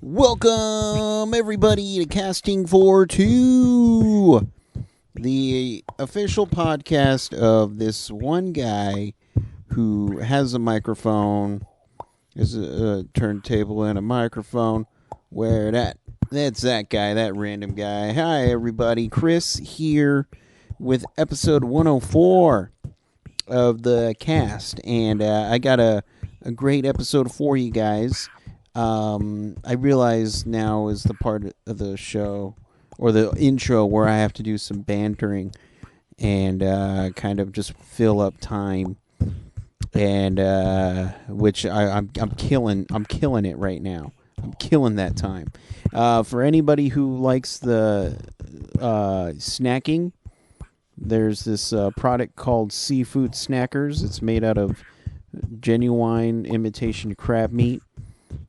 Welcome, everybody, to Casting for Two, the official podcast of this one guy who has a microphone, has a turntable and a microphone. Where that? That's that guy, that random guy. Hi, everybody. Chris here with episode 104 of the cast, and I got a great episode for you guys. I realize now is the part of the show or the intro where I have to do some bantering and kind of just fill up time, and which I'm killing. I'm killing it right now. I'm killing that time. For anybody who likes the snacking, there's this product called Seafood Snackers. It's made out of genuine imitation crab meat,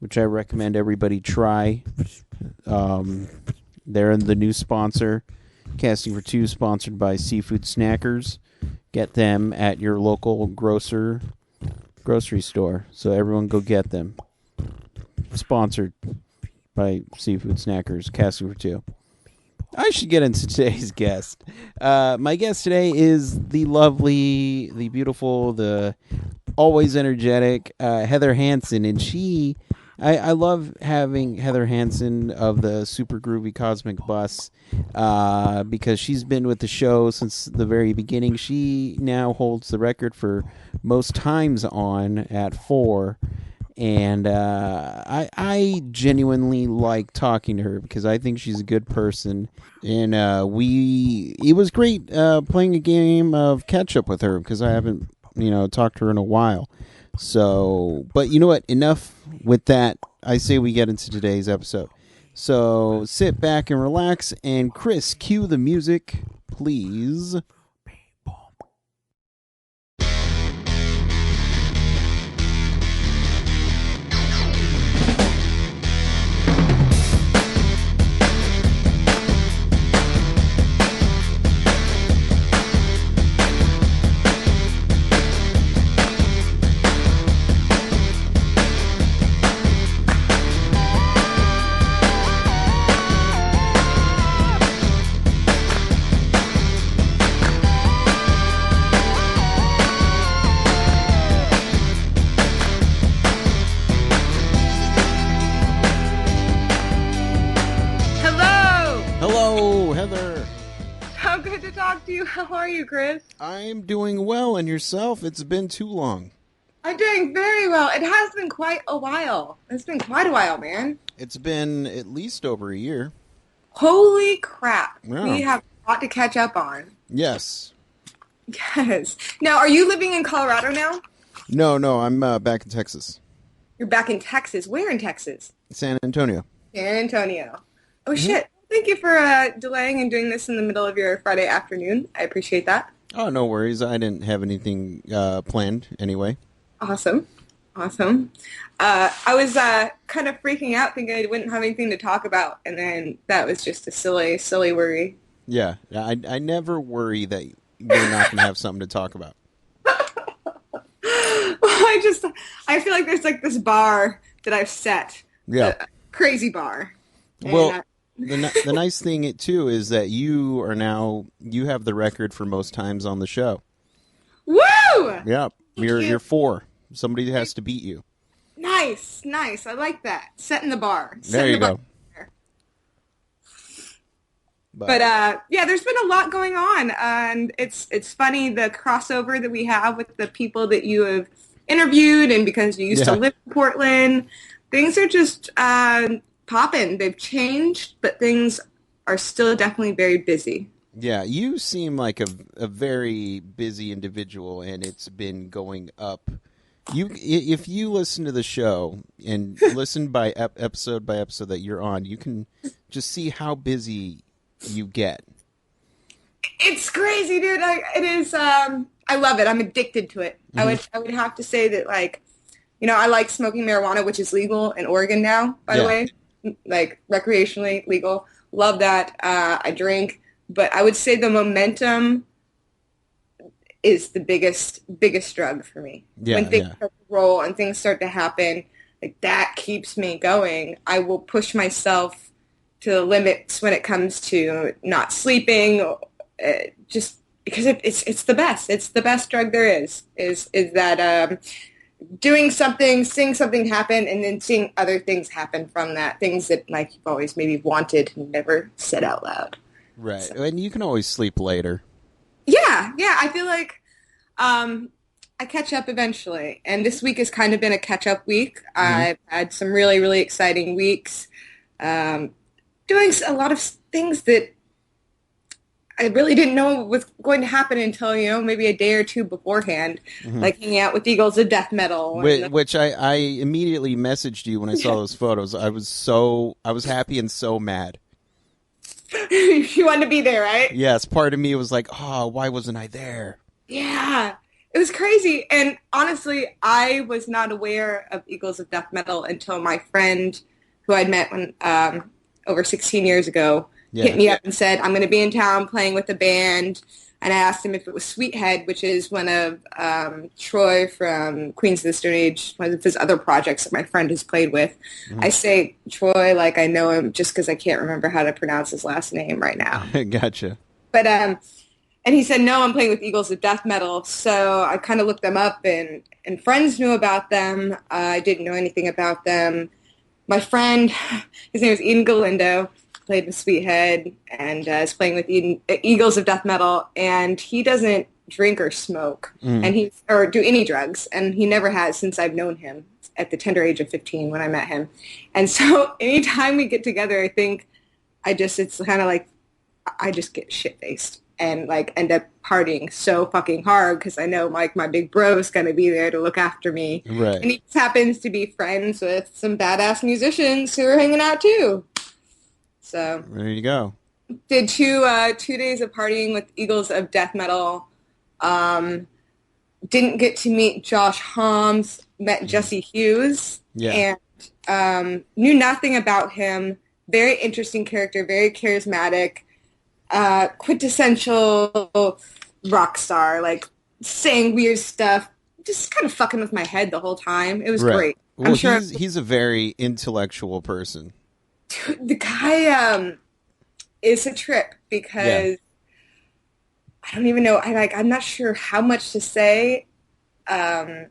which I recommend everybody try. They're the new sponsor. Casting for Two, sponsored by Seafood Snackers. Get them at your local grocery store. So everyone go get them. Sponsored by Seafood Snackers, Casting for Two. I should get into today's guest. My guest today is the lovely, the beautiful, the always energetic Heather Hanson, and I love having Heather Hanson of the Super Groovy Cosmic Bus because she's been with the show since the very beginning. She now holds the record for most times on at 4, and I genuinely like talking to her because I think she's a good person, and it was great playing a game of catch up with her because I haven't talked to her in a while. So, but you know what? Enough with that. I say we get into today's episode. So sit back and relax, and Chris, cue the music, please. How are you, Chris? I'm doing well, and yourself? It's been too long. I'm doing very well. It has been quite a while. It's been quite a while, man. It's been at least over a year. Holy crap. Yeah. We have a lot to catch up on. Yes. Yes. Now, are you living in Colorado now? No, I'm back in Texas. You're back in Texas. Where in Texas? San Antonio. San Antonio. Oh, shit. Thank you for delaying and doing this in the middle of your Friday afternoon. I appreciate that. Oh, no worries. I didn't have anything planned anyway. Awesome. I was kind of freaking out thinking I wouldn't have anything to talk about, and then that was just a silly worry. Yeah, I never worry that you're not going to have something to talk about. Well, I feel like there's like this bar that I've set. Yeah. A crazy bar. Well, the nice thing, too, is that you have the record for most times on the show. Woo! Yeah, you're 4. Somebody has to beat you. Nice. I like that. Setting the bar. There you go. But yeah, there's been a lot going on, and it's funny the crossover that we have with the people that you have interviewed, and because you used to live in Portland, things are just popping. They've changed, but things are still definitely very busy. Yeah, you seem like a very busy individual, and it's been going up. If you listen to the show and listen by episode that you're on, you can just see how busy you get. It's crazy, dude. It is. I love it. I'm addicted to it. Mm-hmm. I would have to say that, like, I like smoking marijuana, which is legal in Oregon now, by the way. Like, recreationally legal. Love that. I drink. But I would say the momentum is the biggest drug for me. Yeah, when things start to roll and things start to happen, like that keeps me going. I will push myself to the limits when it comes to not sleeping, just because it's the best. It's the best drug there is that doing something, seeing something happen, and then seeing other things happen from that. Things that like you've always maybe wanted and never said out loud. Right. So. And you can always sleep later. Yeah. I feel like I catch up eventually. And this week has kind of been a catch-up week. I've had some really, really exciting weeks doing a lot of things that I really didn't know was going to happen until, maybe a day or two beforehand, like hanging out with Eagles of Death Metal. Which I immediately messaged you when I saw those photos. I was happy and so mad. You wanted to be there, right? Yes, part of me was like, oh, why wasn't I there? Yeah, it was crazy. And honestly, I was not aware of Eagles of Death Metal until my friend, who I'd met when over 16 years ago, hit me up and said, I'm going to be in town playing with a band. And I asked him if it was Sweethead, which is one of Troy from Queens of the Stone Age, one of his other projects that my friend has played with. I say Troy like I know him just because I can't remember how to pronounce his last name right now. Gotcha. But and he said, no, I'm playing with Eagles of Death Metal. So I kind of looked them up, and friends knew about them. I didn't know anything about them. My friend, his name is Ian Galindo, played with Sweethead and is playing with Eagles of Death Metal, and he doesn't drink or smoke or do any drugs, and he never has since I've known him at the tender age of 15 when I met him. And so anytime we get together, I think it's kind of like I just get shit-faced and like end up partying so fucking hard because I know like my big bro is going to be there to look after me. Right. And he just happens to be friends with some badass musicians who are hanging out too. So there you go. Did 2 days of partying with Eagles of Death Metal. Didn't get to meet Josh Homme. Met Jesse Hughes. Yeah. And knew nothing about him. Very interesting character. Very charismatic. Quintessential rock star. Like saying weird stuff. Just kind of fucking with my head the whole time. It was great. Well, I'm sure he's a very intellectual person. The guy is a trip because I don't even know. I'm not sure how much to say. I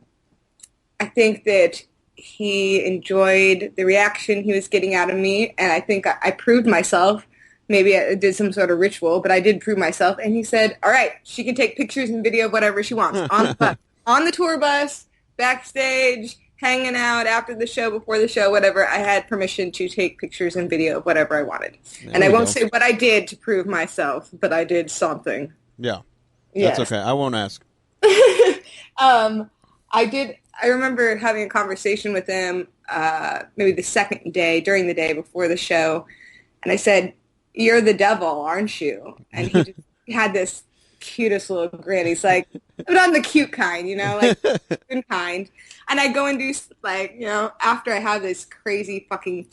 think that he enjoyed the reaction he was getting out of me, and I think I proved myself. Maybe I did some sort of ritual, but I did prove myself. And he said, "All right, she can take pictures and video of whatever she wants on the bus, on the tour bus, backstage." Hanging out after the show, before the show, whatever. I had permission to take pictures and video of whatever I wanted. And I won't say what I did to prove myself, but I did something. Yeah. That's okay. I won't ask. I remember having a conversation with him maybe the second day, during the day before the show. And I said, "You're the devil, aren't you?" And he just had this cutest little grin. He's like, but I'm the cute kind, like kind. And I go and do like, after I have this crazy fucking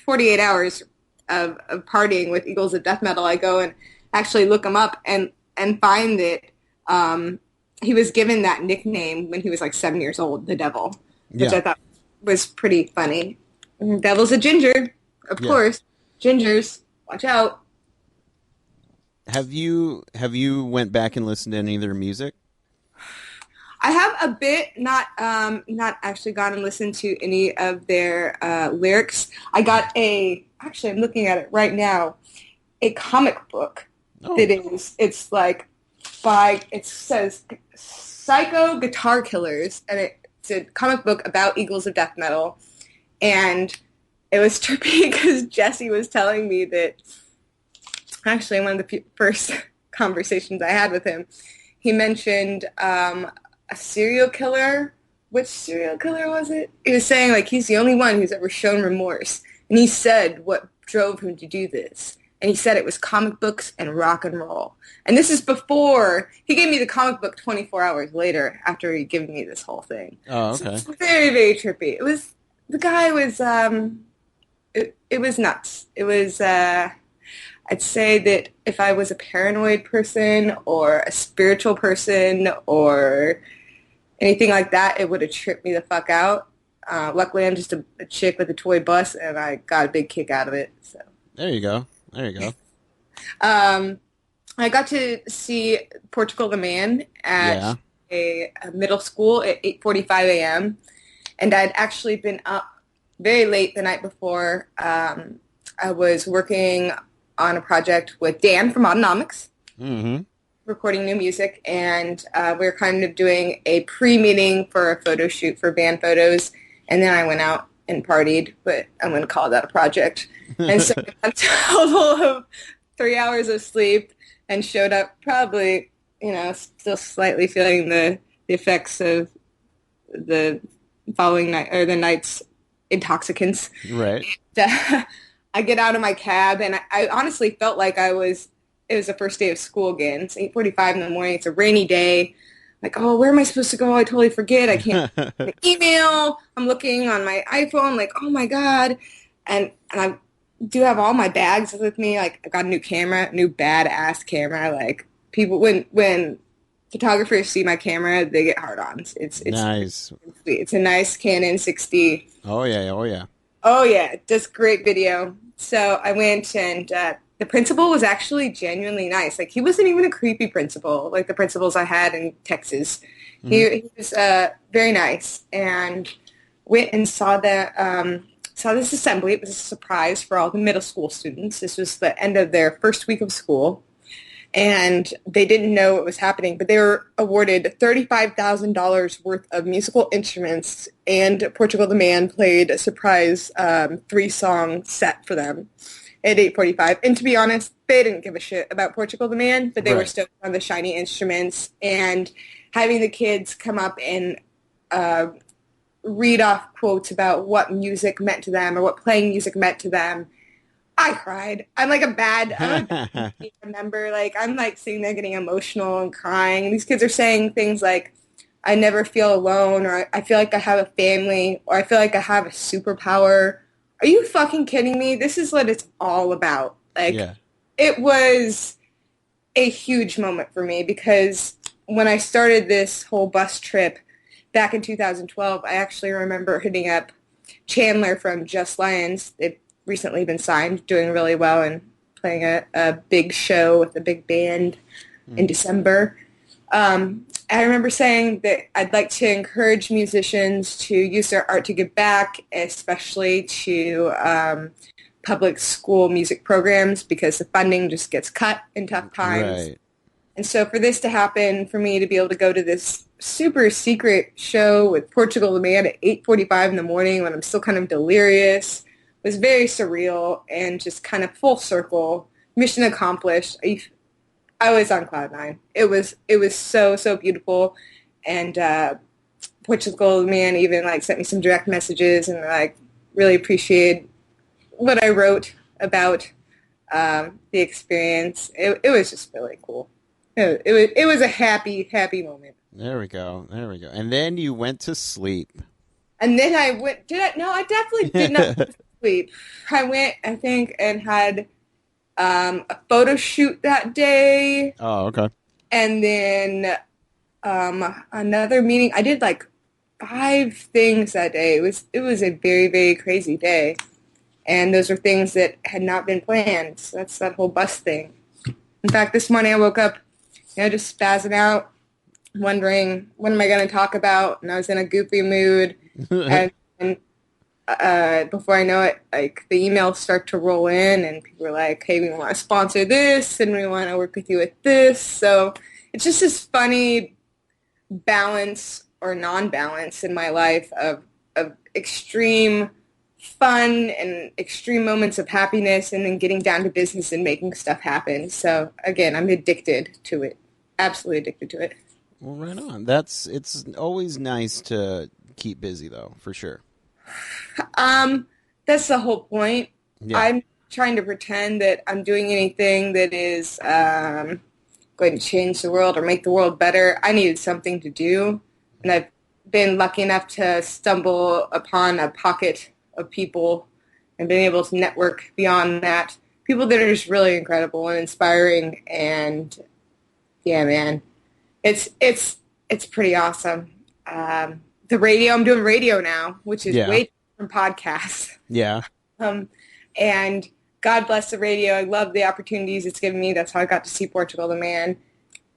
48 hours of partying with Eagles of Death Metal, I go and actually look him up and find that he was given that nickname when he was like 7 years old, the Devil, which I thought was pretty funny. Devil's a ginger, of course. Gingers, watch out. Have you went back and listened to any of their music? I have a bit, not actually gone and listened to any of their lyrics. I got actually I'm looking at it right now, a comic book it says Psycho Guitar Killers, and it's a comic book about Eagles of Death Metal, and it was trippy because Jesse was telling me that actually one of the first conversations I had with him, he mentioned a serial killer. Which serial killer was it? He was saying like he's the only one who's ever shown remorse, and he said what drove him to do this. And he said it was comic books and rock and roll. And this is before he gave me the comic book 24 hours later after he'd given me this whole thing. Oh, okay. So it's very, very trippy. The guy was it was nuts. It was I'd say that if I was a paranoid person or a spiritual person or anything like that, it would have tripped me the fuck out. Luckily, I'm just a chick with a toy bus, and I got a big kick out of it. So, There you go. There you go. um, I got to see Portugal the Man at Yeah. a middle school at 8:45 a.m. And I'd actually been up very late the night before. I was working on a project with Dan from Autonomics, Mm-hmm. recording new music, and we were kind of doing a pre-meeting for a photo shoot for band photos, and then I went out and partied, but I'm going to call that a project. And so I got a total of 3 hours of sleep and showed up probably, still slightly feeling the effects of the following night or the night's intoxicants. Right. I get out of my cab and I honestly felt like it was the first day of school again. It's 8:45 in the morning. It's a rainy day. Like, oh, where am I supposed to go? I totally forget. I can't email. I'm looking on my iPhone like, oh my God. And I do have all my bags with me. Like I got a new camera, new badass camera. Like people when photographers see my camera, they get hard-ons. It's Nice. sweet. It's a nice Canon 6D. Oh yeah. Oh yeah. Oh yeah, just great video. So I went and the principal was actually genuinely nice. Like he wasn't even a creepy principal like the principals I had in Texas. Hmm. He was very nice and went and saw this assembly. It was a surprise for all the middle school students. This was the end of their first week of school. And they didn't know what was happening, but they were awarded $35,000 worth of musical instruments, and Portugal the Man played a surprise 3-song set for them at 8:45. And to be honest, they didn't give a shit about Portugal the Man, but they were Right. stoked on the shiny instruments and having the kids come up and uh, read off quotes about what music meant to them or what playing music meant to them. I cried. I'm a bad member. Like I'm like sitting there getting emotional and crying. And these kids are saying things like, I never feel alone, or I feel like I have a family, or I feel like I have a superpower. Are you fucking kidding me? This is what it's all about. Like Yeah. it was a huge moment for me because when I started this whole bus trip back in 2012, I actually remember hitting up Chandler from Just Lions. They've recently been signed, doing really well and playing a big show with a big band in December. I remember saying that I'd like to encourage musicians to use their art to give back, especially to public school music programs because the funding just gets cut in tough times. Right. And so for this to happen, for me to be able to go to this super secret show with Portugal the Man at 8:45 in the morning when I'm still kind of delirious was very surreal and just kind of full circle, mission accomplished. I was on cloud nine. It was so beautiful, and Portugal the Man even like sent me some direct messages and like really appreciated what I wrote about the experience. It was just really cool. It was a happy moment. There we go. There we go. And then you went to sleep. And then I went. Did I? No, I definitely did not go to sleep. I went, I think, and had a photo shoot that day, Oh, okay. and then another meeting. I did like 5 things that day. It was a very crazy day, and those are things that had not been planned. So that's that whole bus thing. In fact, this morning I woke up, just spazzing out, wondering what am I going to talk about, and I was in a goofy mood, and before I know it, like the emails start to roll in, and people are like, "Hey, we want to sponsor this, and we want to work with you with this." So it's just this funny balance or non-balance in my life of extreme fun and extreme moments of happiness, and then getting down to business and making stuff happen. So again, I'm addicted to it, absolutely addicted to it. Well, right on. It's always nice to keep busy though, for sure. That's the whole point. Yeah. I'm trying to pretend that I'm doing anything that is going to change the world or make the world better. I needed something to do, and I've been lucky enough to stumble upon a pocket of people and been able to network beyond that. People that are just really incredible and inspiring, and yeah, man, it's pretty awesome. the radio. I'm doing radio now, which is Yeah. way different from podcasts. Yeah. And God bless the radio. I love the opportunities it's given me. That's how I got to see Portugal the Man.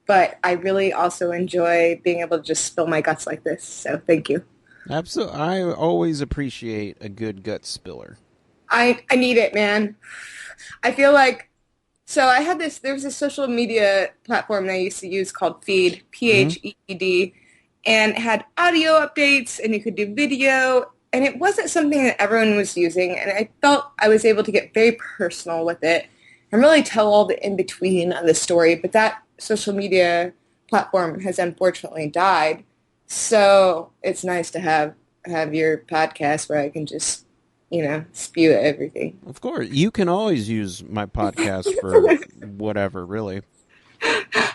But I really also enjoy being able to just spill my guts like this. So thank you. Absolutely. I always appreciate a good gut spiller. I need it, man. I feel like, so I had this, there was a social media platform that I used to use called Feed, Pheed, and it had audio updates and you could do video. And it wasn't something that everyone was using. And I felt I was able to get very personal with it and really tell all the in-between of the story. But that social media platform has unfortunately died. So it's nice to have your podcast where I can just, spew everything. Of course. You can always use my podcast for whatever, really.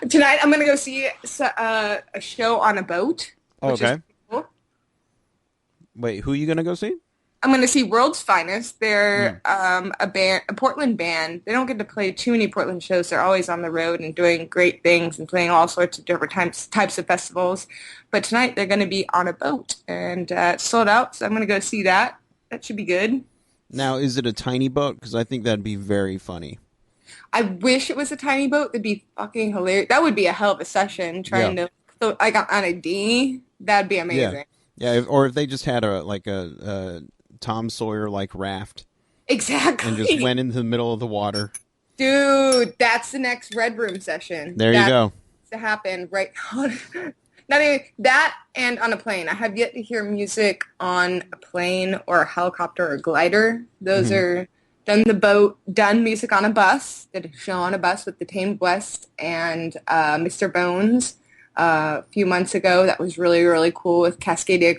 Tonight I'm going to go see a show on a boat. Which Okay. is cool. Wait, who are you going to go see? I'm going to see World's Finest. They're a Portland band. They don't get to play too many Portland shows. They're always on the road and doing great things and playing all sorts of different types of festivals. But tonight they're going to be on a boat and it's sold out. So I'm going to go see that. That should be good. Now, is it a tiny boat? Because I think that'd be very funny. I wish it was a tiny boat. That'd be fucking hilarious. That would be a hell of a session trying to, so I got on a dinghy. That'd be amazing. Yeah, or if they just had a Tom Sawyer like raft. Exactly. And just went into the middle of the water. Dude, that's the next Red Room session. There you go. To happen right now. Not even that, and on a plane. I have yet to hear music on a plane or a helicopter or glider. Those are done music on a bus. Did a show on a bus with the Tamed West and Mr. Bones a few months ago. That was really, really cool with Cascadia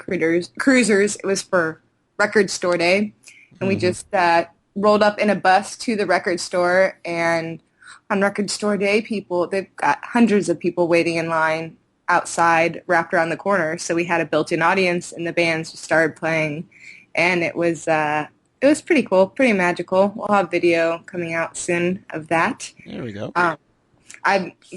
Cruisers. It was for Record Store Day. And we just rolled up in a bus to the record store. And on Record Store Day, they've got hundreds of people waiting in line outside, wrapped around the corner. So we had a built-in audience, and the bands just started playing. And it was pretty cool, pretty magical. We'll have video coming out soon of that. There we go.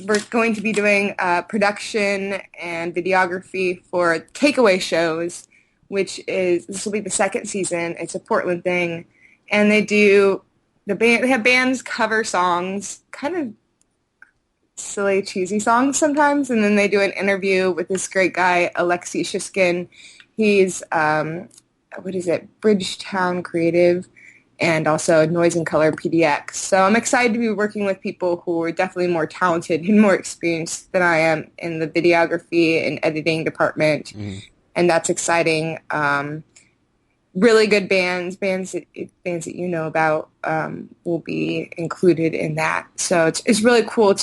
We're going to be doing production and videography for takeaway shows, this will be the second season. It's a Portland thing. And they have bands cover songs, kind of silly, cheesy songs sometimes. And then they do an interview with this great guy, Alexei Shishkin. He's, Bridgetown Creative and also Noise and Color PDX. So I'm excited to be working with people who are definitely more talented and more experienced than I am in the videography and editing department. And that's exciting. Really good bands that you know about will be included in that. So it's really cool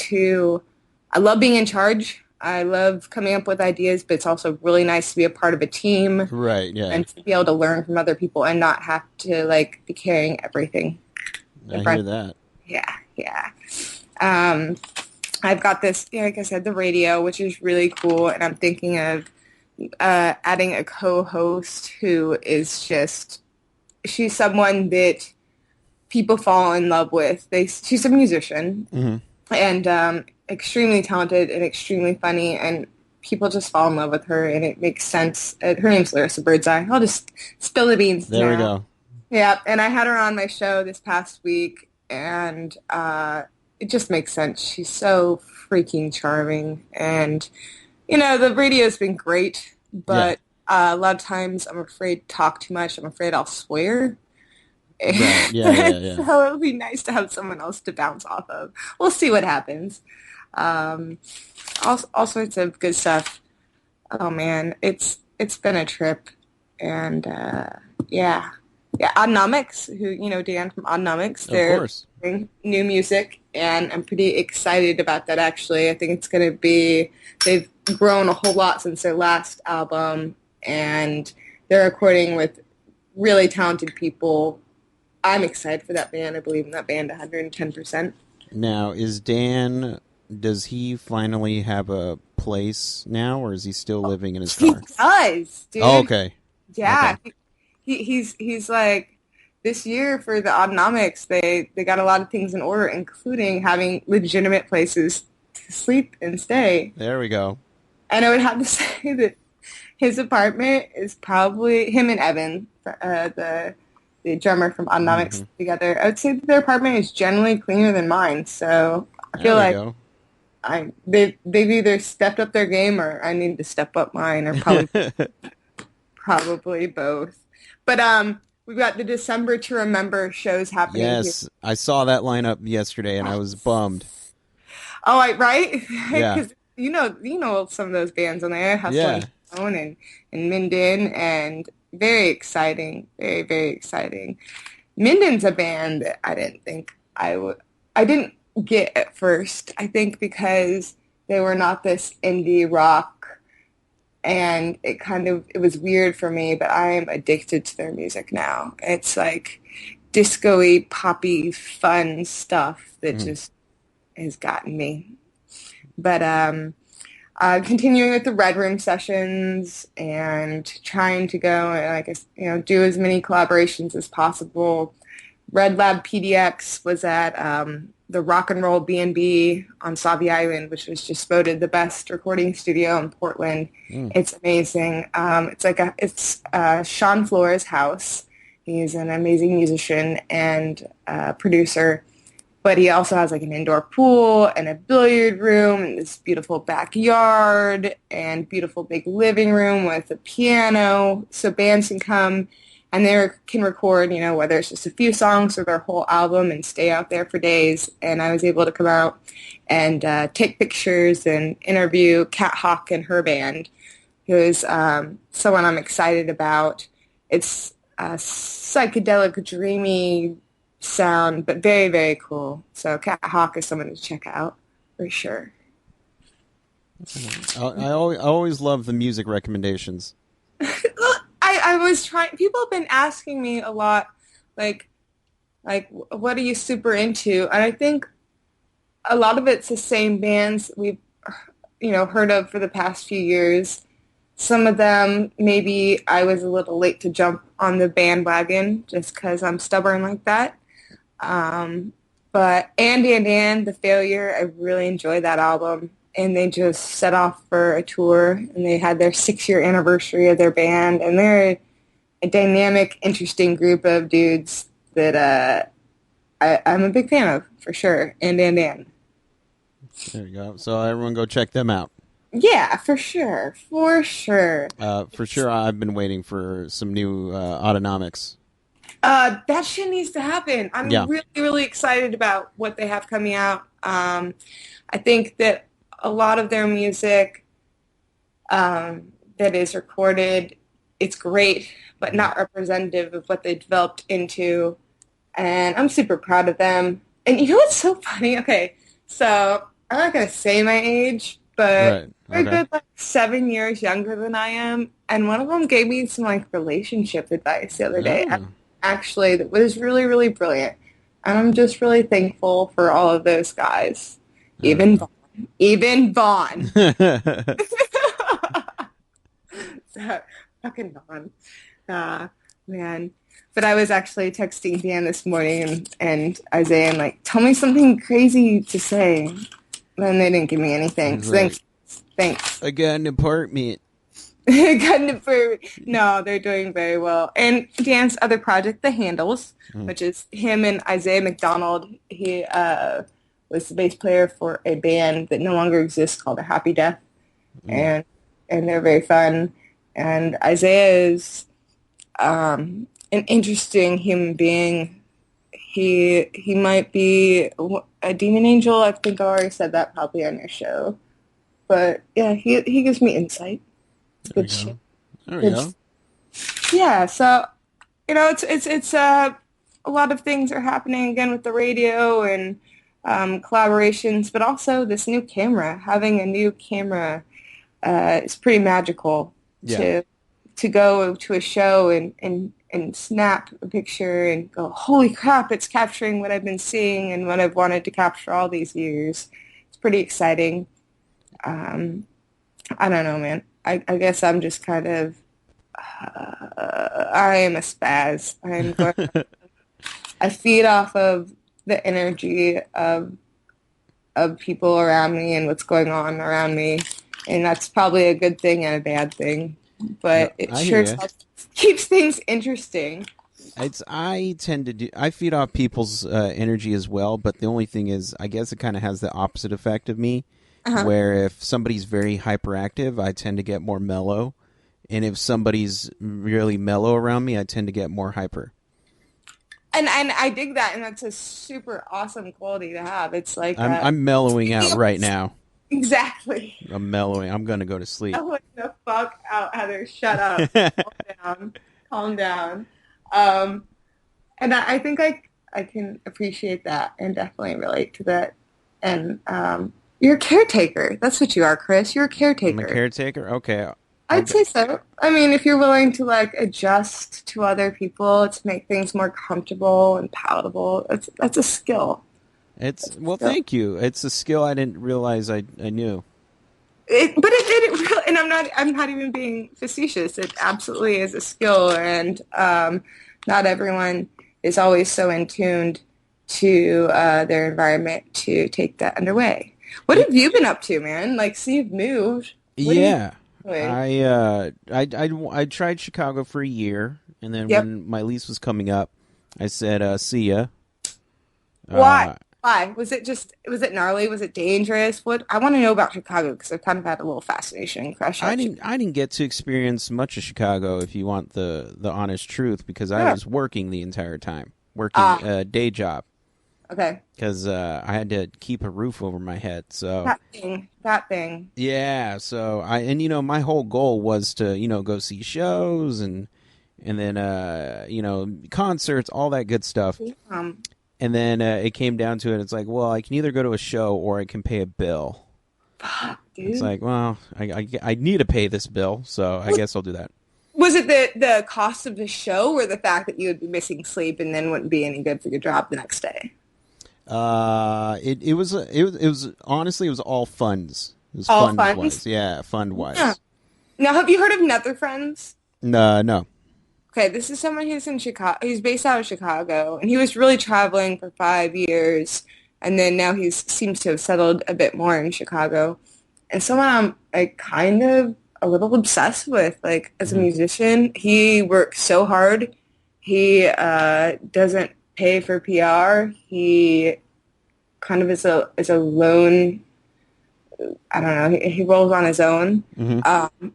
I love being in charge. I love coming up with ideas, but it's also really nice to be a part of a team. Right, yeah. And to be able to learn from other people and not have to be carrying everything. I hear that. Yeah. I've got this, like I said, the radio, which is really cool, and I'm thinking of adding a co-host who is she's someone that people fall in love with. She's a musician and extremely talented and extremely funny, and people just fall in love with her, and it makes sense. Her name's Larissa Birdseye. I'll just spill the beans There now. we go. Yeah, and I had her on my show this past week, and it just makes sense. She's so freaking charming, and the radio's been great, but a lot of times I'm afraid to talk too much. I'm afraid I'll swear. Right. Yeah. So it would be nice to have someone else to bounce off of. We'll see what happens. All sorts of good stuff. Oh man, it's been a trip, and yeah. Oddnomics, who Dan from Oddnomics, they're doing new music, and I'm pretty excited about that. Actually, I think it's going to be. They've grown a whole lot since their last album, and they're recording with really talented people. I'm excited for that band. I believe in that band 110%. Now, does he finally have a place now, or is he still living in his car? He does, dude. Oh, okay. Yeah. Okay. He's like, this year for the Oddnomics, they got a lot of things in order, including having legitimate places to sleep and stay. There we go. And I would have to say that His apartment is probably him and Evan, the drummer from Autonomics Hmm. together. I would say that their apartment is generally cleaner than mine. So I There feel we like go. they've either stepped up their game or I need to step up mine, or probably both. But we've got the December to Remember shows happening here. Yes, I saw that lineup yesterday and I was bummed. Oh, right? Yeah. Because you know some of those bands on there, Hustle and Yeah. Stone and Minden, and very exciting, very very exciting. Minden's a band that I didn't think I didn't get at first. I think because they were not this indie rock, and it was weird for me. But I am addicted to their music now. It's like disco-y, poppy, fun stuff that Mhm. just has gotten me. But continuing with the Red Room sessions and trying to go and I guess do as many collaborations as possible. Red Lab PDX was at the Rock and Roll B&B on Sauvie Island, which was just voted the best recording studio in Portland. Mm. It's amazing. It's Sean Flora's house. He's an amazing musician and producer, but he also has like an indoor pool and a billiard room and this beautiful backyard and beautiful big living room with a piano. So bands can come and they can record, whether it's just a few songs or their whole album and stay out there for days. And I was able to come out and take pictures and interview Kat Hawk and her band, who is someone I'm excited about. It's a psychedelic, dreamy sound, but very, very cool. So Cat Hawk is someone to check out for sure. I always love the music recommendations. I was trying. People have been asking me a lot, like what are you super into? And I think a lot of it's the same bands we've heard of for the past few years. Some of them maybe I was a little late to jump on the bandwagon just because I'm stubborn like that. Um, but Andy and Dan, The Failure, I really enjoyed that album. And they just set off for a tour and they had their 6-year anniversary of their band. And they're a dynamic, interesting group of dudes that I'm a big fan of, for sure. Andy and Dan. There you go. So everyone go check them out. Yeah, for sure. For sure. For sure, I've been waiting for some new Autonomics. That shit needs to happen. I'm Yeah. really, really excited about what they have coming out. I think that a lot of their music that is recorded, it's great, but Mhm. not representative of what they developed into. And I'm super proud of them. And you know what's so funny? Okay, so I'm not gonna say my age, but Right. they're a Okay. good like 7 years younger than I am. And one of them gave me some like relationship advice the other day. Oh. Actually, that was really, really brilliant. And I'm just really thankful for all of those guys. There we Even go. Vaughn. Even Vaughn. So, fucking Vaughn. Uh, man. But I was actually texting Dan this morning and Isaiah and like, tell me something crazy to say. And they didn't give me anything. He's So like, thanks. Thanks. I got an apartment. Kind of no, they're doing very well. And Dan's other project, The Handles, Mm. which is him and Isaiah McDonald. He was the bass player for a band that no longer exists called A Happy Death, Mm. and they're very fun. And Isaiah is an interesting human being. He might be a demon angel. I think I already said that probably on your show. But yeah, he gives me insight. It's There we good shit. go. There we Good. go. Yeah, so it's a lot of things are happening again with the radio and collaborations, but also this new camera. Having a new camera is pretty magical Yeah. to go to a show and snap a picture and go, holy crap, it's capturing what I've been seeing and what I've wanted to capture all these years. It's pretty exciting. Um, I don't know, man. I guess I'm just kind of I am a spaz. I feed off of the energy of people around me and what's going on around me. and that's probably a good thing and a bad thing. No, But it I hear sure you. keeps things interesting. I feed off people's energy as well, but the only thing is, I guess it kind of has the opposite effect of me, Uh-huh. where if somebody's very hyperactive, I tend to get more mellow, and if somebody's really mellow around me, I tend to get more hyper. And I dig that, and that's a super awesome quality to have. It's like I'm mellowing out right now. exactly. I'm mellowing. I'm gonna go to sleep. Mellow the fuck out, Heather. Shut up. Calm down. Calm down. Um, and I think I can appreciate that and definitely relate to that. And you're a caretaker. That's what you are, Chris. You're a I'm a caretaker. caretaker. Okay, I I'd say so. I mean, if you're willing to like adjust to other people to make things more comfortable and palatable, that's a skill. it's well. Skill. Thank you. It's a skill I didn't realize I knew. But it really, and I'm not even being facetious. It absolutely is a skill, and not everyone is always so in tuned to their environment to take that underway. What Y- have you been up to, man? Like, so you've moved. What are you Yeah, doing? I tried Chicago for a year, and then Yep. when my lease was coming up, I said, "See ya." Why? Uh, Why? Was it gnarly? Was it dangerous? What I want to know about Chicago because I've kind of had a little fascination and crush on Chicago. I didn't get to experience much of Chicago, if you want the honest truth, because I Sure. was working the entire time, working Ah, a day job, okay. because I had to keep a roof over my head. So That thing. yeah, so my whole goal was to go see shows and then concerts, all that good stuff. Um, And then it came down to it. It's like, well, I can either go to a show or I can pay a bill. Fuck, It's dude. like, well, I need to pay this bill, so I guess I'll do that. Was it the cost of the show or the fact that you would be missing sleep and then wouldn't be any good for your job the next day? It was honestly, it was all funds. It was All funds funds? wise, yeah, fund Yeah. wise. Now, have you heard of Nether Friends? No, no. Okay, this is someone who's in Chicago. He's based out of Chicago, and he was really traveling for 5 years, and then now he seems to have settled a bit more in Chicago. And someone I'm like kind of a little obsessed with, like as a Hmm. musician. He works so hard. He doesn't pay for PR. He kind of is a lone. I don't know. He rolls on his own. Hmm.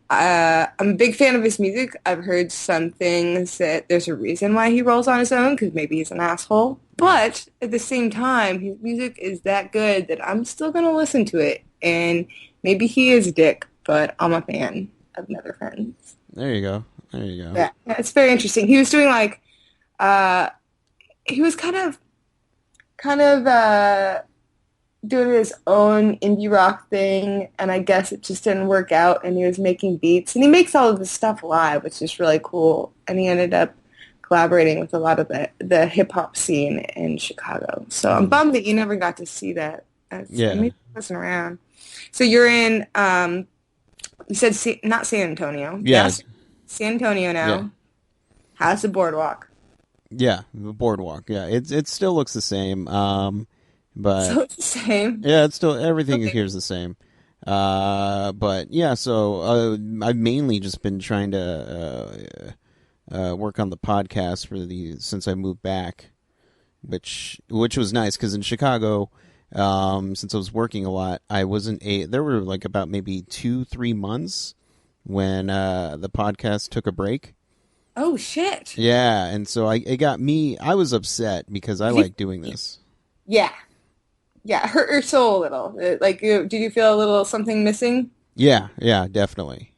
I'm a big fan of his music. I've heard some things that there's a reason why he rolls on his own because maybe he's an asshole. But at the same time, his music is that good that I'm still gonna listen to it. And maybe he is a dick, but I'm a fan of Nether Friends. There you go. There you go. Yeah, it's very interesting. He was doing like uh, he was kind of doing his own indie rock thing, and I guess it just didn't work out. And he was making beats, and he makes all of this stuff live, which is really cool. And he ended up collaborating with a lot of the hip hop scene in Chicago. So I'm Mm. bummed that you never got to see that. Yeah. Maybe it wasn't around. So you're in, you said not San Antonio. Yeah. San Antonio Yeah. now. How's the boardwalk? Yeah. The boardwalk. Yeah. It still looks the same. But So it's the same. yeah, it's still everything Okay. here is the same. But yeah, so I've mainly just been trying to work on the podcast since I moved back, which was nice because in Chicago, since I was working a lot, I wasn't a. There were like about maybe 2-3 months when the podcast took a break. Oh shit. Yeah, and so it got me. I was upset because I like doing this. Yeah. Yeah, it hurt your soul a little. Did you feel a little something missing? Yeah, yeah, definitely.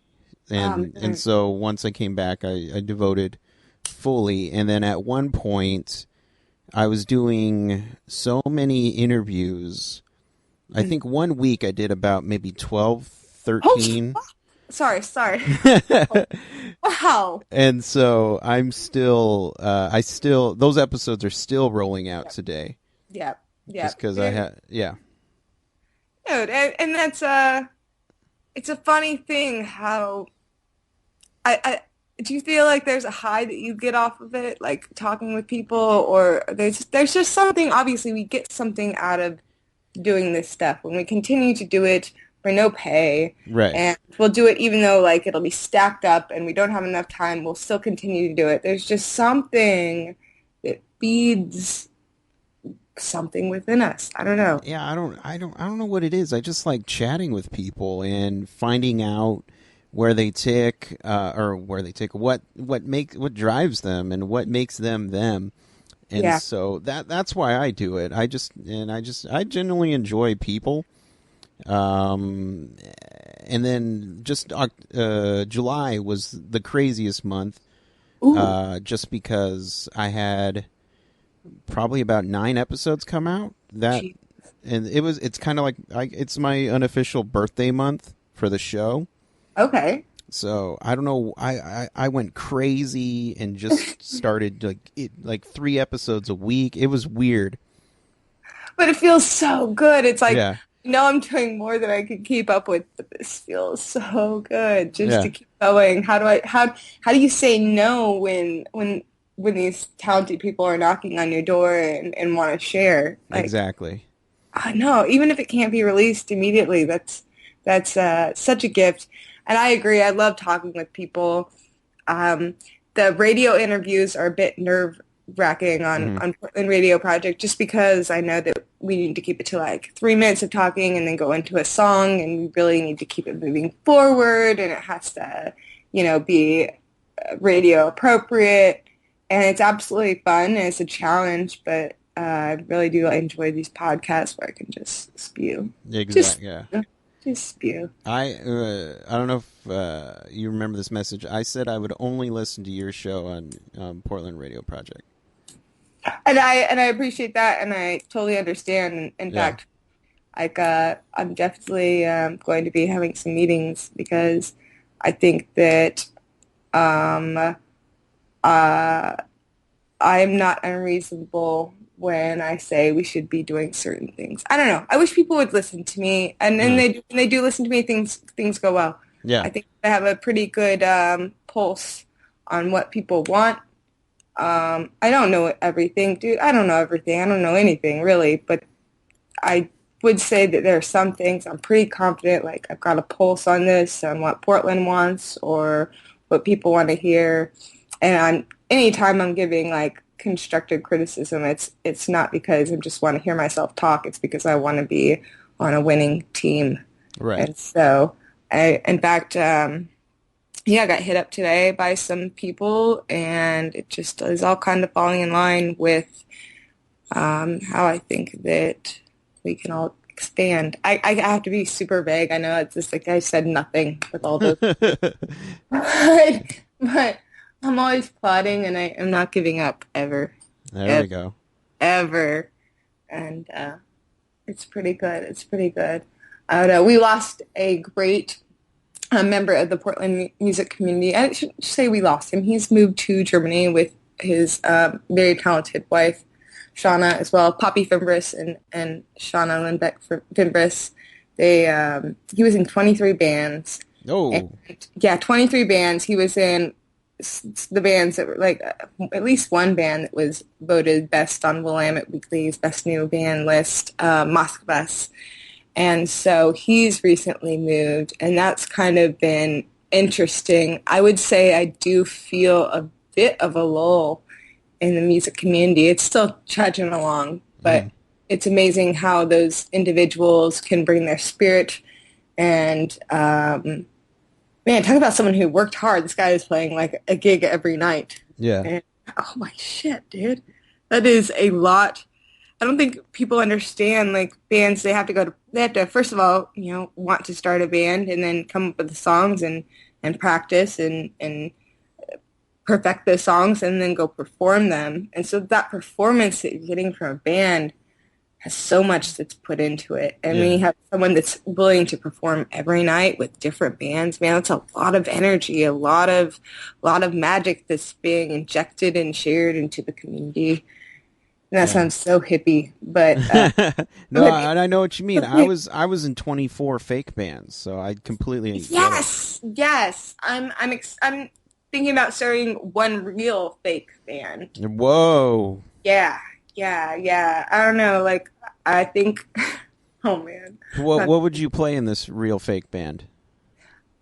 And Man. so once I came back, I devoted fully. And then at one point, I was doing so many interviews. I think one week I did about maybe 12, Oh, 13. sorry. Wow. And so I'm still, those episodes are still rolling out today. Yeah. Yeah. Just because I had, yeah. Dude, and that's it's a funny thing how I do you feel like there's a high that you get off of it, like talking with people, or there's just something, obviously we get something out of doing this stuff when we continue to do it for no pay. Right. And we'll do it even though like it'll be stacked up and we don't have enough time. We'll still continue to do it. There's just something that feeds something within us. I don't know. Yeah, I don't know what it is. I just like chatting with people and finding out where they tick, or where they tick, what drives them and what makes them them. And Yeah. so that's why I do it. I genuinely enjoy people. Um, and then just July was the craziest month, Ooh. just because I had probably about 9 episodes come out. Gee. And it's kind of like it's my unofficial birthday month for the show. Okay. So I don't know. I went crazy and just started like 3 episodes a week. It was weird. But it feels so good. It's like, Yeah, no, I'm doing more than I can keep up with, but this feels so good just yeah, to keep going. How do you say no when these talented people are knocking on your door and want to share? Like, exactly. I know, even if it can't be released immediately, that's such a gift. And I agree. I love talking with people. Um, the radio interviews are a bit nerve-wracking Hmm. on Portland Radio Project just because I know that we need to keep it to like 3 minutes of talking and then go into a song, and we really need to keep it moving forward, and it has to, be radio appropriate. And it's absolutely fun and it's a challenge, but I really do enjoy these podcasts where I can just spew. Just, Exactly. Yeah. just spew. I don't know if you remember this message. I said I would only listen to your show on Portland Radio Project. And I appreciate that, and I totally understand. In Yeah. fact, like I'm definitely going to be having some meetings because I think that um, uh, I'm not unreasonable when I say we should be doing certain things. I don't know. I wish people would listen to me, and then Uh, they do listen to me. Things go well. yeah. I think I have a pretty good pulse on what people want. I don't know everything, dude. I don't know everything. I don't know anything really, but I would say that there are some things I'm pretty confident, like I've got a pulse on this, on what Portland wants or what people want to hear. And anytime I'm giving like constructive criticism, it's not because I just want to hear myself talk. It's because I want to be on a winning team. Right. And so in fact, yeah, I got hit up today by some people, and it just is all kind of falling in line with how I think that we can all expand. I have to be super vague. I know it's just like I said nothing with all those, but I'm always plotting, and I am not giving up ever, There we ever, go. ever. And it's pretty good. It's pretty good. I don't know. We lost a great a member of the Portland music community. I should say we lost him. He's moved to Germany with his very talented wife, Shauna, as well. Poppy Fimbris and Shauna Lindbeck Fimbris. He was in 23 bands. And, Oh, yeah, 23 bands. He was in the bands that were like at least one band that was voted best on Willamette Weekly's Best New Band list, Moskvas. And so he's recently moved, and that's kind of been interesting. I would say I do feel a bit of a lull in the music community. It's still trudging along, but mm, it's amazing how those individuals can bring their spirit. And man, talk about someone who worked hard. This guy is playing like a gig every night. yeah. And oh my shit, dude. That is a lot. I don't think people understand like bands. They have to first of all, want to start a band and then come up with the songs and practice and perfect those songs and then go perform them. And so that performance that you're getting from a band has so much that's put into it. And then Yeah. you have someone that's willing to perform every night with different bands. Man, that's a lot of energy, a lot of magic that's being injected and shared into the community. And that Yeah. sounds so hippie, but No, but I know what you mean. I was in 24 fake bands, so I completely get it. yes. I'm thinking about starting one real fake band. Whoa. Yeah, yeah, yeah. I don't know. Like I think Oh man. What would you play in this real fake band?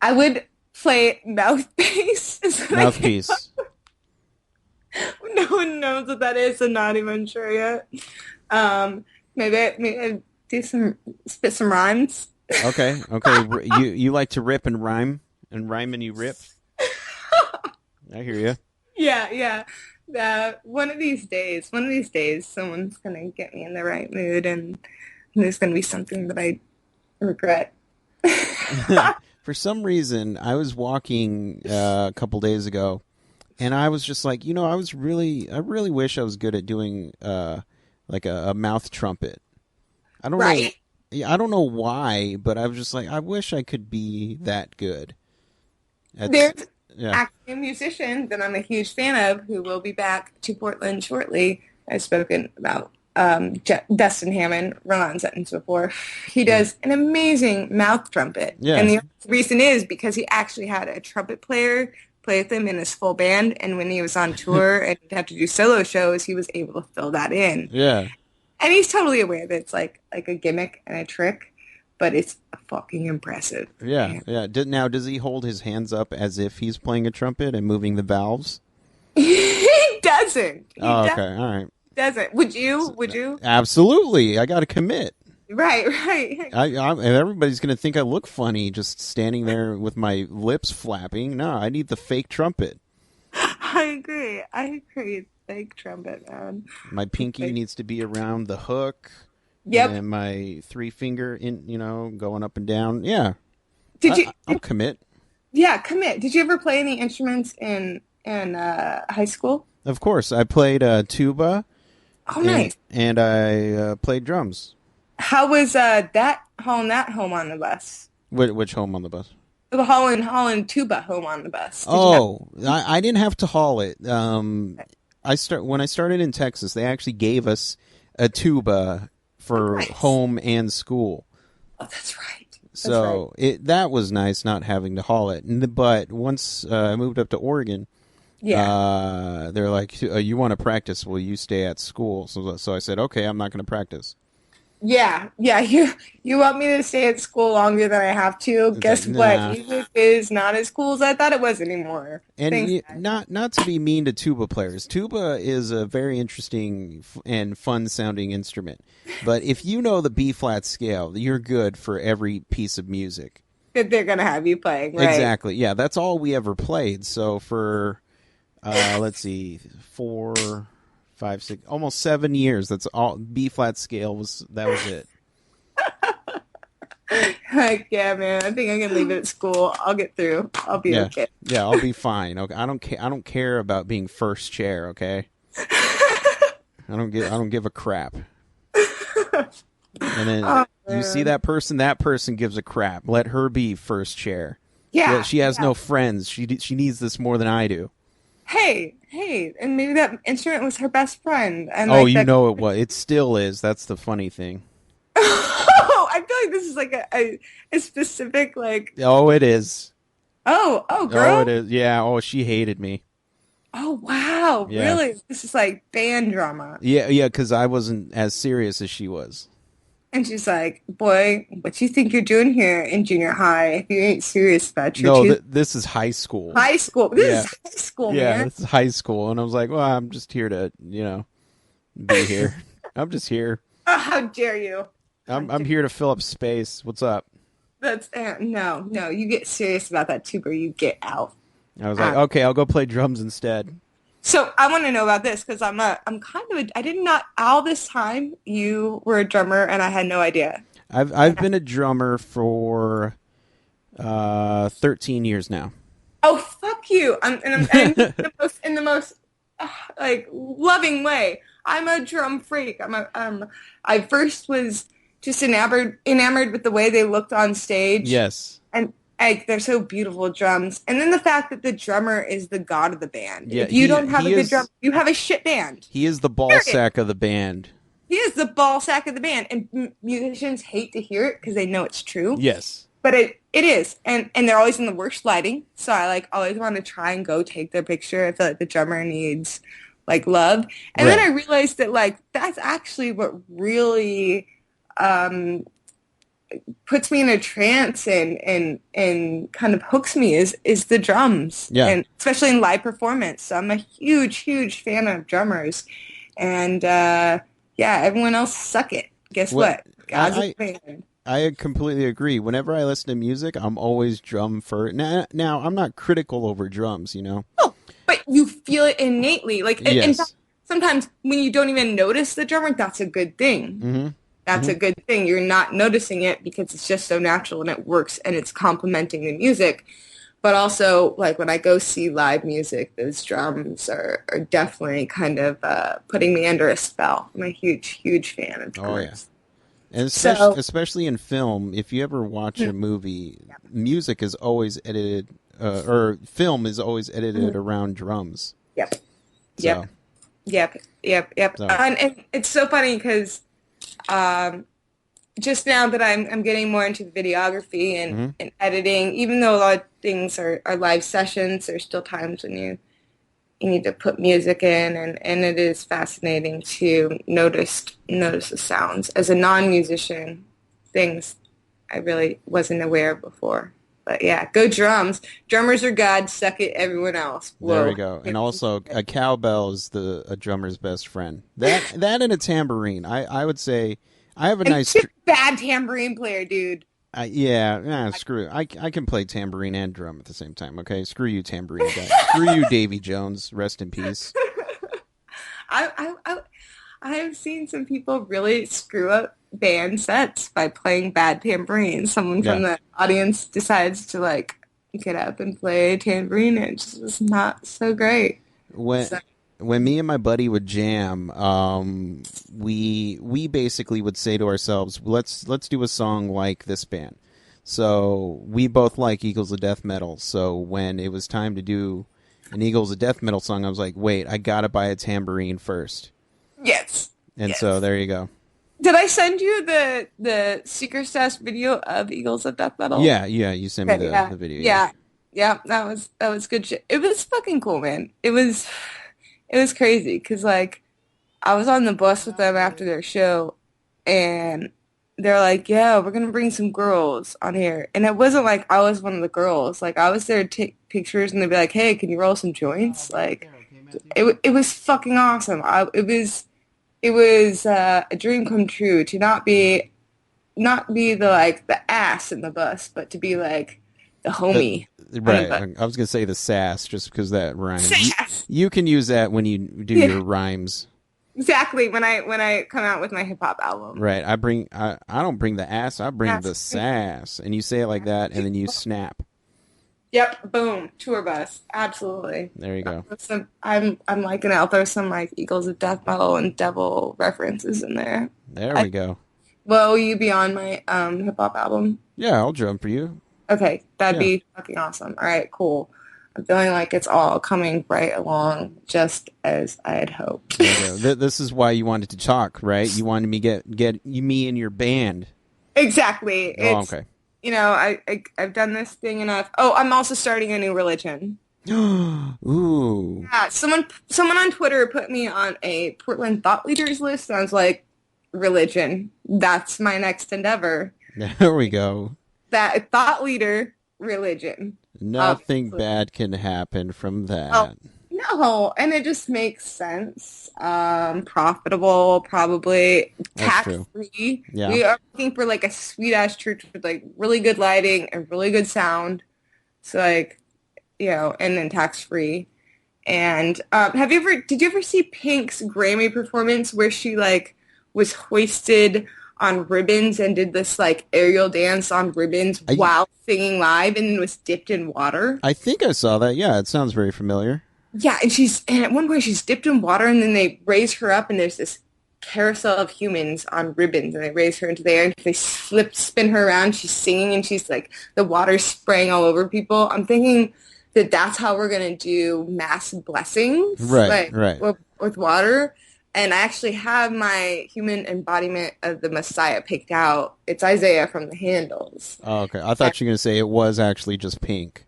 I would play mouthpiece. Is what I came up. Mouthpiece. No one knows what that is. I'm not even sure yet. Maybe I'd do some spit some rhymes. Okay, okay. You like to rip and rhyme and you rip. I hear you. Yeah, yeah. One of these days, someone's gonna get me in the right mood, and there's gonna be something that I regret. For some reason, I was walking a couple days ago, and I was just like, I really wish I was good at doing like a mouth trumpet. I don't know. Right. Yeah, I don't know why, but I was just like, I wish I could be that good. That's There's yeah, actually a musician that I'm a huge fan of who will be back to Portland shortly. I've spoken about Dustin Hammond, run on sentence before. He yeah, does an amazing mouth trumpet. yeah, And the reason is because he actually had a trumpet player play with him in his full band. And when he was on tour and he'd have to do solo shows, he was able to fill that in. yeah. And he's totally aware that it's like a gimmick and a trick, but it's fucking impressive. Yeah, Man. yeah. Now, does he hold his hands up as if he's playing a trumpet and moving the valves? He doesn't. Oh, okay, all right. Doesn't. Would you? Would you? Absolutely, I got to commit. Right, right. And everybody's gonna think I look funny just standing there with my lips flapping. No, I need the fake trumpet. I agree. I agree. Fake trumpet, man. My pinky needs to be around the hook, Yep. and my three finger going up and down. Yeah, Did you? I'll commit. Yeah, commit. Did you ever play any instruments in high school? Of course, I played tuba Oh, nice. and I played drums. How was that hauling that home on the bus? Which home on the bus? The hauling tuba home on the bus. Did you Oh, I didn't have to haul it. When I started in Texas, they actually gave us a tuba for Nice. home and school. Oh, that's right. That's So that was nice not having to haul it. But once I moved up to Oregon, Yeah. they're like, "You want to practice? Will you stay at school?" So I said, "Okay, I'm not going to practice." Yeah, yeah. You want me to stay at school longer than I have to? It's Guess like, what? nah. Music is not as cool as I thought it was anymore. And Thanks, guys. not to be mean to tuba players. Tuba is a very interesting and fun sounding instrument. But if you know the B flat scale, you're good for every piece of music. That they're gonna have you playing, right? Exactly. Yeah, that's all we ever played. So for let's see, 4, 5, 6, almost 7 years. That's all. B flat scale was it. Like, yeah, man. I think I can leave it at school. I'll get through. I'll be Yeah, okay. yeah, I'll be fine. Okay, I don't care about being first chair. Okay, I don't give a crap. And then Oh, you see man. that person. That person gives a crap. Let her be first chair. Yeah, She has yeah. no friends. She needs this more than I do. Hey, and maybe that instrument was her best friend, and Oh, like you that. know it was. It still is. That's the funny thing. Oh, I feel like this is like a specific like. Oh, it is. Oh, Oh, girl. it is. Yeah. Oh, she hated me. Oh, wow. Yeah. Really? This is like band drama. Yeah, yeah. Because I wasn't as serious as she was. And she's like, boy, what you think you're doing here in junior high if you ain't serious about your No, two this is high school. high school. This Yeah. is high school, Yeah, man. this is high school, and I was like, well, I'm just here to, be here. I'm just here. Oh, how dare you? I'm here to fill up space. What's up? That's no. You get serious about that too, or you get out. I was like, okay, I'll go play drums instead. So I want to know about this because I'm kind of I did not all this time you were a drummer and I had no idea. I've been a drummer for 13 years now. Oh, fuck you! And in the most like loving way. I'm a drum freak. I first was just enamored with the way they looked on stage. Yes. And like they're so beautiful drums. And then the fact that the drummer is the god of the band. Yeah, If you don't have he a good is- drum, you have a shit band. He is the ball Period. sack of the band. He is the ball sack of the band. And musicians hate to hear it because they know it's true. Yes. But it is. And they're always in the worst lighting. So I like always want to try and go take their picture. I feel like the drummer needs like love. And then Right. I realized that like that's actually what really puts me in a trance and kind of hooks me is the drums, Yeah. and especially in live performance. So I'm a huge fan of drummers, and yeah, everyone else suck it. Guess What what? God's a I, fan. I completely agree. Whenever I listen to music, I'm always drum first. Now I'm not critical over drums, you know. Oh, but you feel it innately. Like, in fact, Yes. sometimes when you don't even notice the drummer, that's a good thing. Mm-hmm. That's Mm-hmm. a good thing. You're not noticing it because it's just so natural and it works and it's complementing the music. But also, like when I go see live music, those drums are definitely kind of putting me under a spell. I'm a huge fan of Oh yeah. drummers. And So, especially in film, if you ever watch a mhm, movie, music is always edited, or film is always edited mhm. around drums. Yep, So, yep, yep. so And it's so funny because um, just now that I'm getting more into the videography hmm and editing, even though a lot of things are live sessions, there's still times when you need to put music in, and it is fascinating to notice the sounds. As a non-musician, things I really wasn't aware of before. But yeah, go drums. Drummers are God, suck it, everyone else. there we Whoa. go. And also, a cowbell is a drummer's best friend. That and a tambourine. I would say I have a And nice. you're a bad tambourine player, dude. Screw it. I can play tambourine and drum at the same time. Okay, screw you, tambourine guy. Screw you, Davy Jones. Rest in peace. I I have seen some people really screw up band sets by playing bad tambourine. Someone Yeah. from the audience decides to like get up and play tambourine, and it just was not so great. When So, when me and my buddy would jam, we basically would say to ourselves, let's do a song like this band. So we both like Eagles of Death Metal. So when it was time to do an Eagles of Death Metal song, I was like, wait, I gotta buy a tambourine first. yes, And so yes. there you go. Did I send you the Secret Stash video of Eagles of Death Metal? Yeah, you sent me Okay, the yeah, the video. Yeah. yeah, yeah. That was good shit. It was fucking cool, man. It was crazy because like I was on the bus with them after their show, and they're like, "Yeah, we're gonna bring some girls on here." And it wasn't like I was one of the girls. Like I was there to take pictures, and they'd be like, "Hey, can you roll some joints?" Like it was fucking awesome. It was a dream come true to not be the like the ass in the bus, but to be like the The, homie on the right. bus. I was gonna say the sass just because that rhymes. Sass. You can use that when you do Yeah, your rhymes. exactly. When I come out with my hip hop album. Right. I don't bring the ass, I bring the That's sass. And you say it like that and then you snap. Yep, boom, tour bus, absolutely. There you go. I'm liking it. I'll throw some like Eagles of Death Metal and Devil references in there. There I, we go. will you be on my hip hop album? Yeah, I'll drum for you. Okay, that'd Yeah. be fucking awesome. All right, cool. I'm feeling like it's all coming right along just as I had hoped. There you go. This is why you wanted to talk, right? You wanted me get me in your band. Exactly. Oh, It's okay. I've done this thing enough. Oh, I'm also starting a new religion. Ooh. Yeah, someone on Twitter put me on a Portland thought leaders list, and I was like, religion. That's my next endeavor. There we go. That thought leader religion. Nothing Obviously. bad can happen from Oh, that. no, and it just makes sense. Profitable, probably That's tax true. free. Yeah. We are looking for like a sweet ass church with like really good lighting and really good sound. So like, and then tax free. And did you ever see Pink's Grammy performance where she like was hoisted on ribbons and did this like aerial dance on ribbons I while singing live and was dipped in water? I think I saw that. Yeah, it sounds very familiar. Yeah, and at one point she's dipped in water and then they raise her up and there's this carousel of humans on ribbons and they raise her into the air and they spin her around. She's singing and she's like the water's spraying all over people. I'm thinking that that's how we're gonna do mass blessings, Right, like right. with water. And I actually have my human embodiment of the Messiah picked out. It's Isaiah from the Handles. Oh, okay. I thought you were going to say it was actually just pink.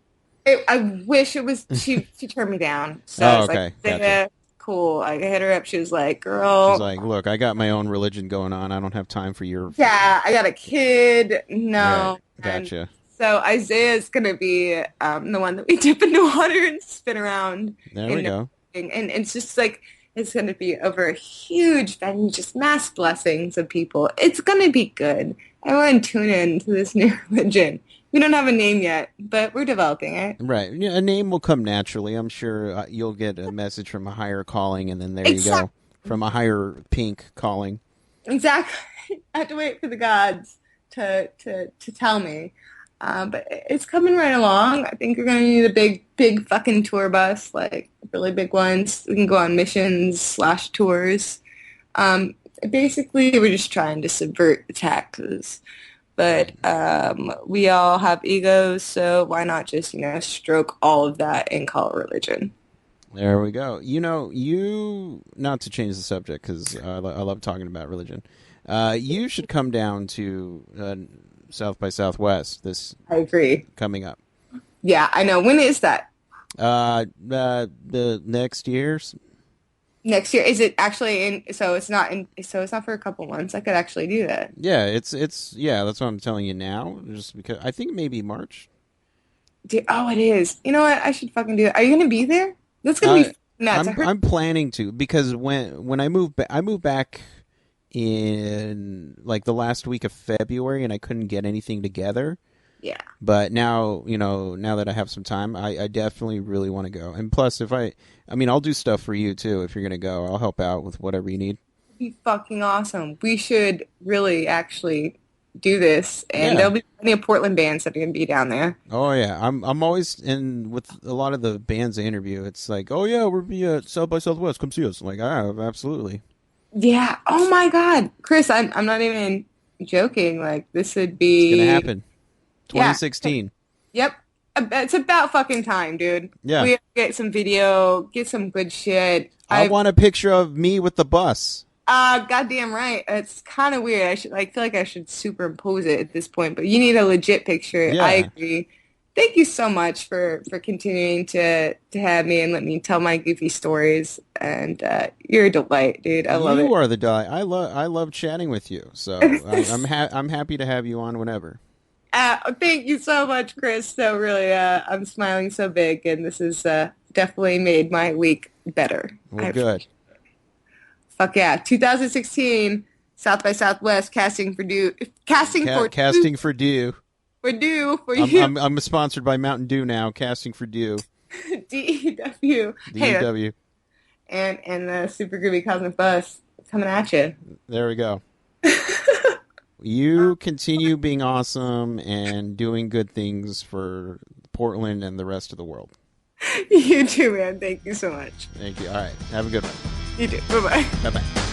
I wish it was. She turned me down. So I Oh, was like, okay. Gotcha. Isaiah, cool. Like, I hit her up. She was like, She's girl, like, look, I got my own religion going on. I don't have time for your. yeah, I got a kid. Right. No. And Gotcha. so Isaiah's going to be the one that we dip into water and spin around. There we And, go. and it's just like, it's going to be over a huge venue, just mass blessings of people. It's going to be good. Everyone tune in to this new religion. We don't have a name yet, but we're developing it. Right. Yeah, a name will come naturally. I'm sure you'll get a message from a higher calling, and then there you go. Exactly. From a higher pink calling. Exactly. I have to wait for the gods to tell me. But it's coming right along. I think we're gonna need a big fucking tour bus, like really big ones. We can go on missions/tours. Basically, we're just trying to subvert the taxes. But we all have egos, so why not just, stroke all of that and call it religion? There we go. Not to change the subject because I love talking about religion. You should come down to South by Southwest this I agree. coming up. Yeah, I know. When is that? The next year's. Next year? Is it actually in? So it's not in. So it's not for a couple months. I could actually do that. Yeah, yeah. That's what I'm telling you now. Just because I think maybe March. Oh, it is. You know what? I should fucking do it. Are you gonna be there? That's gonna be nuts. I'm planning to because when I moved back in like the last week of February and I couldn't get anything together. Yeah. But now, now that I have some time, I definitely really want to go. And plus, I'll do stuff for you too if you're going to go. I'll help out with whatever you need. It'd be fucking awesome. We should really actually do this. And Yeah. there'll be plenty of Portland bands that are going to be down there. Oh, yeah. I'm always in with a lot of the bands I interview. It's like, oh, yeah, we'll be at South by Southwest. Come see us. I'm like, absolutely. Yeah. Oh, my God. Chris, I'm not even joking. Like, this would be... It's going to happen. 2016. Yeah. Yep. It's about fucking time, dude. Yeah. We have to get some video, get some good shit. I want a picture of me with the bus. Goddamn right. It's kind of weird. I feel like I should superimpose it at this point, but you need a legit picture. Yeah. I agree. Thank you so much for continuing to have me and let me tell my goofy stories. And you're a delight, dude. I love it. You are the guy. I love chatting with you. So I'm happy to have you on whenever. Thank you so much, Chris. So really, I'm smiling so big, and this has definitely made my week better. Well, good. Fuck yeah. 2016, South by Southwest, casting for Dew. Casting for Dew. For Dew, for you. I'm sponsored by Mountain Dew now, casting for Dew. DEW. DEW. And the Super Groovy Cosmic Bus coming at you. There we go. You continue being awesome and doing good things for Portland and the rest of the world. You too, man. Thank you so much. Thank you. All right. Have a good one. You too. Bye-bye. Bye-bye.